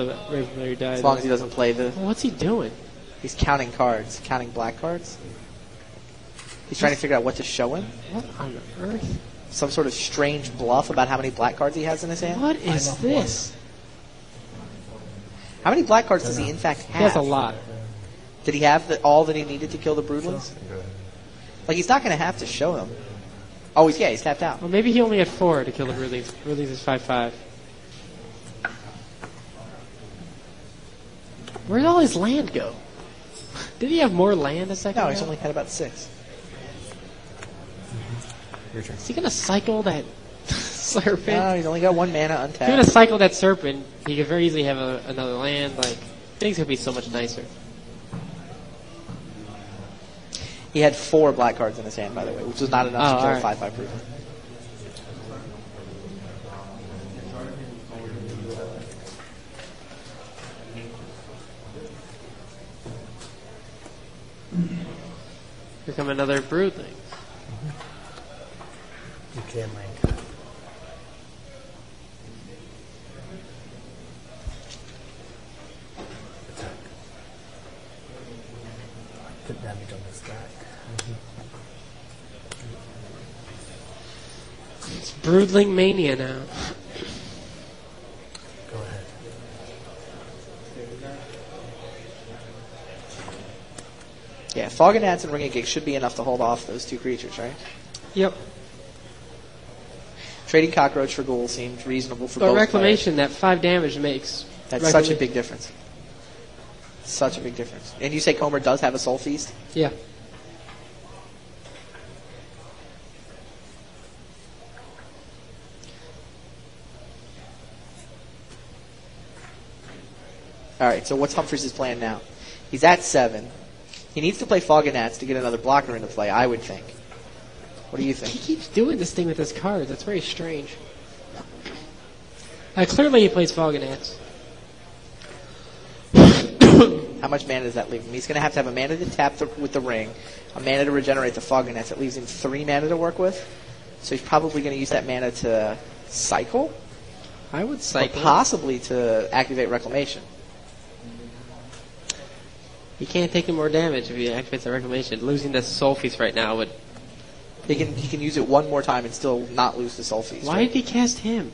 the Raven Familiar dies. As long as he doesn't play the... Well, what's he doing? He's counting cards. Counting black cards. He's trying to figure out what to show him. What on earth? Some sort of strange bluff about how many black cards he has in his hand. What is this? How many black cards does he in fact have? He has a lot. Did he have all that he needed to kill the Broodlings? Like, he's not going to have to show them. Oh, he's tapped out. Well, maybe he only had 4 to kill the Broodlings. Broodlings is 5/5. Where did all his land go? Did he have more land a second No, ago? he's only had about 6. Your turn. Is he going to cycle that Serpent? No, he's only got 1 mana If you're untapped. going to cycle that Serpent, he could very easily have another land. Like, things could be so much nicer. He had 4 black cards in his hand, by the way, which was not enough to kill a alright. 5/5 Broodling. Here come another Broodling. You can link. Attack. Put damage on the stack. It's Broodling Mania now. Go ahead. Yeah, Fog and Gnats and Ring of Gig should be enough to hold off those 2 creatures, right? Yep. Trading Cockroach for Ghoul seemed reasonable for But both Reclamation, that 5 damage makes. players. That's such a big difference. Such a big difference. And you say Comer does have a Soul Feast? Yeah. Alright, so what's Humphreys' plan now? He's at 7. He needs to play Fog and Gnats to get another blocker into play, I would think. What do you He think? keeps doing this thing with his cards. That's very strange. Clearly he plays Fog and Ants. How much mana does that leave him? He's going to have a mana to tap with the ring, a mana to regenerate the Fog and Gnats. That leaves him 3 mana to work with. So he's probably going to use that mana to cycle, I would or cycle. possibly to activate Reclamation. He can't take any more damage if he activates the Reclamation. Losing the Soul Feast right now would... He can use it one more time and still not lose the Soul Feast. Why right? did he cast him?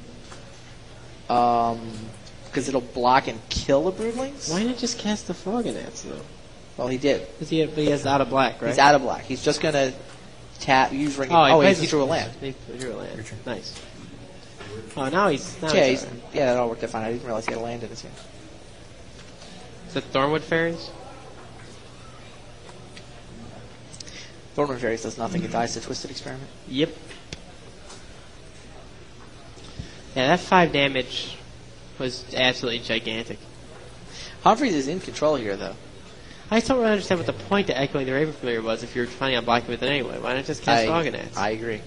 Because it'll block and kill the Broodlings? Why didn't he just cast the Fog and Ants, though? Well, he did. But he has out of black, right? He's out of black. He's just going to use Ring. He drew a land. He drew a land. Your turn. Nice. Oh, now he's... Now Yeah, he's that all worked out fine. I didn't realize he had a land in his hand. Is it Thornwood Fairies? Thornwood Fairies does nothing. It dies to Twisted Experiment. Yep. Yeah, that 5 damage was absolutely gigantic. Humphreys is in control here, though. I just don't really understand what the point of echoing the Raven Familiar was if you're planning on blocking with it anyway. Why not just cast Fog and Ants? I agree.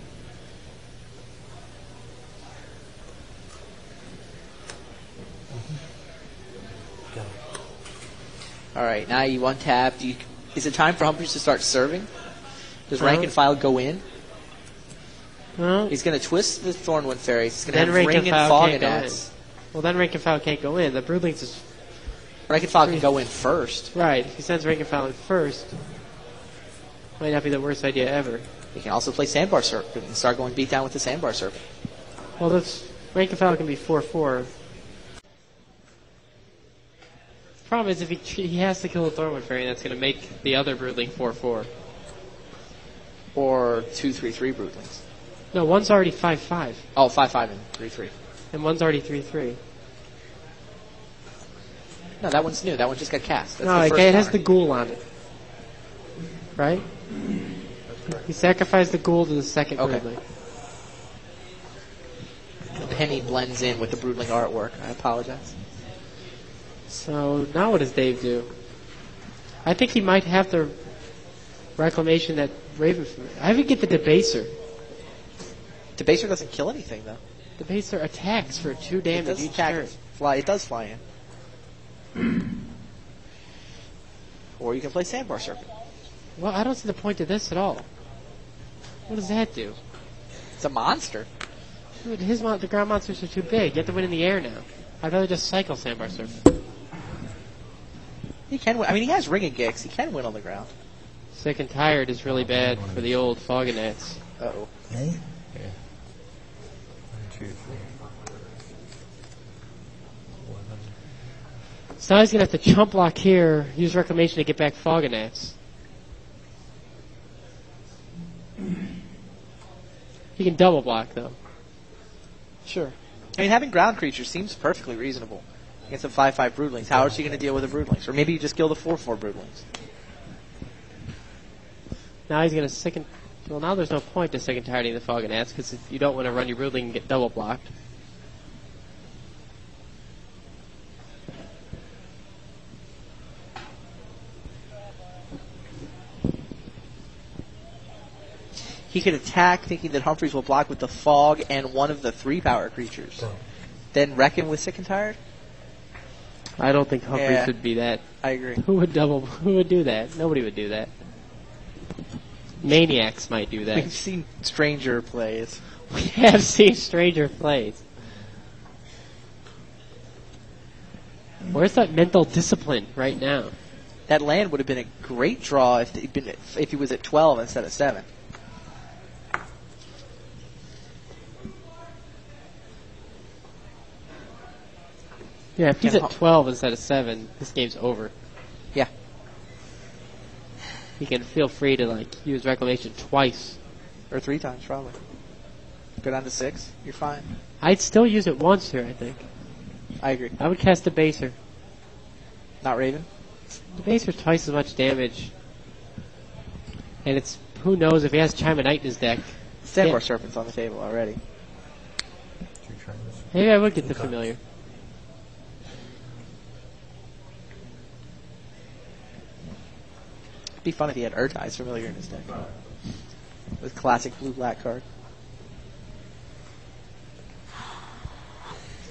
Go. All right, now you untap. Is it time for Humphreys to start serving? Does rank and file go in? Well, He's going to twist the Thornwood Fairies. He's going to then have rank Ring and and file Fog can't and go in. Gnats. Well, then rank and file can't go in. The Broodlings is... Rank and file can go in first. Right, if he sends rank and file in first, might not be the worst idea ever. He can also play Sandbar Serpent and start going beat down with the Sandbar Serpent. Well, this rank and file can be 4/4. Problem is, if he has to kill a Thornwood Fairy, that's going to make the other Broodling 4/4. Or 2/3/3 Broodlings. No, one's already 5/5, Oh, 5/5 and 3/3. and one's already 3/3. No, that one's new. That one just got cast. That's No, the okay, first it has card. the ghoul on it. Right? He sacrificed the ghoul to the second Okay. Broodling. The penny blends in with the Broodling artwork. I apologize. So, now what does Dave do? I think he might have the Reclamation that Raven... I would get the Debaser. Debaser doesn't kill anything, though. Debaser attacks for 2 It damage does each attack turn. and fly. It does fly in. Or you can play Sandbar Serpent. Well, I don't see the point of this at all. What does that do? It's a monster. Dude, the ground monsters are too big. You have to win in the air now. I'd rather just cycle Sandbar Serpent. He can win. I mean, he has Ring and Gix. He can win on the ground. Sick and Tired is really bad for the old Fogonets. Uh-oh. Hey? Yeah. 1, 2, 3. 11. So now he's going to have to chump block here, use Reclamation to get back Fogonets. He can double block, though. Sure. I mean, having ground creatures seems perfectly reasonable against a 5/5 Broodlings. How is he going to deal with the Broodlings? Or maybe you just kill the 4/4 Broodlings. Now he's going to sick and... Well, now there's no point to sick and tiring the Fogonets, because you don't want to run your Broodling and get double blocked. He could attack thinking that Humphreys will block with the Fog and one of the 3-power creatures. Then reckon with Sick and Tired? I don't think Humphreys would be that. I agree. Who would do that? Nobody would do that. Maniacs might do that. We've seen stranger plays. We have seen stranger plays. Where's that mental discipline right now? That land would have been a great draw if he was at 12 instead of 7. Yeah, if he's at 12 instead of 7, this game's over. Yeah. He can feel free to use Reclamation twice. Or 3 times, probably. Go down to 6, you're fine. I'd still use it once here, I think. I agree. I would cast the Baser. Not Raven? The Baser's twice as much damage. And it's, who knows if he has Chime of Night in his deck. Sandbar Serpent's on the table already. Maybe I would get the Familiar. It'd be fun if he had Urtai's Familiar in his deck. With classic blue-black card.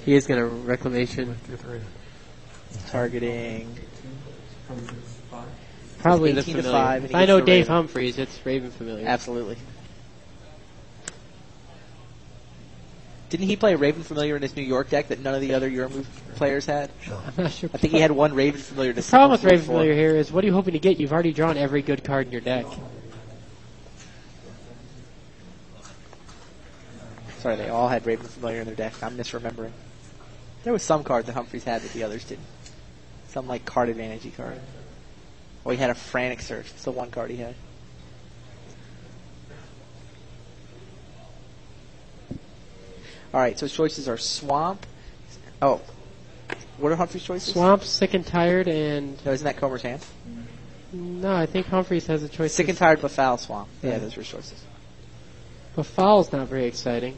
He is going to Reclamation. Targeting. Probably the 18 to Familiar. 5, and If he I gets know the Dave Raven. Humphreys, it's Raven Familiar. Absolutely. Didn't he play Raven Familiar in his New York deck that none of the other Yormove players had? I'm not sure. I think he had one Raven Familiar to The problem with Raven 4. Familiar here is, what are you hoping to get? You've already drawn every good card in your deck. Sorry, they all had Raven Familiar in their deck. I'm misremembering. There was some card that Humphreys had that the others didn't. Some card advantage card. Oh, he had a Frantic Search. It's the one card he had. Alright, so his choices are Swamp. Oh. What are Humphrey's choices? Swamp, Sick and Tired, and... No, isn't that Comer's hand? No, I think Humphreys has a choice. Sick and Tired, Befoul, Swamp. Yeah, those are his choices. But Foul's not very exciting.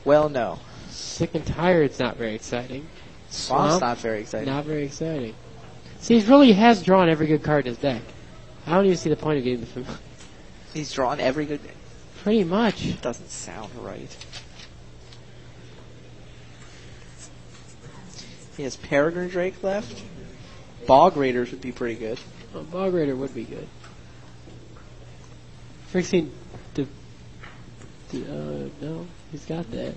Well, no. Sick and Tired's not very exciting. Swamp's not very exciting. Not very exciting. See, he really has drawn every good card in his deck. I don't even see the point of getting the Familiar. He's drawn every good... Pretty much. Doesn't sound right. He has Peregrine Drake left. Bog Raiders would be pretty good. Well, Bog Raider would be good. Fixing... no, he's got that.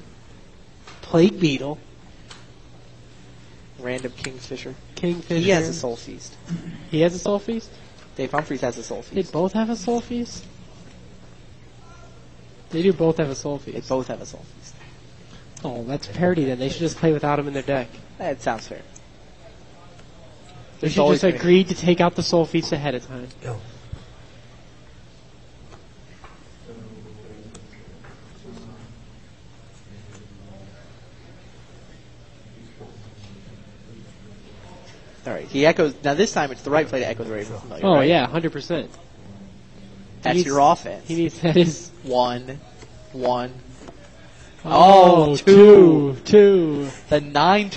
Plague Beetle. Random Kingfisher. Kingfisher. He has a Soul Feast. He has a Soul Feast? Dave Humphreys has a Soul They Feast. both have a Soul Feast? They do both have a Soul They Feast. both have a Soul Feast. Oh, that's parity then. They should just play without him in their deck. That sounds fair. They There's should always just gonna- agree to take out the Soul Feast ahead of time. Go. Alright, he echoes... Now this time it's the right play to echo the Raven Familiar. Oh, right? yeah, 100%. That's needs- your offense. He needs that is... 1. Oh, two. The 9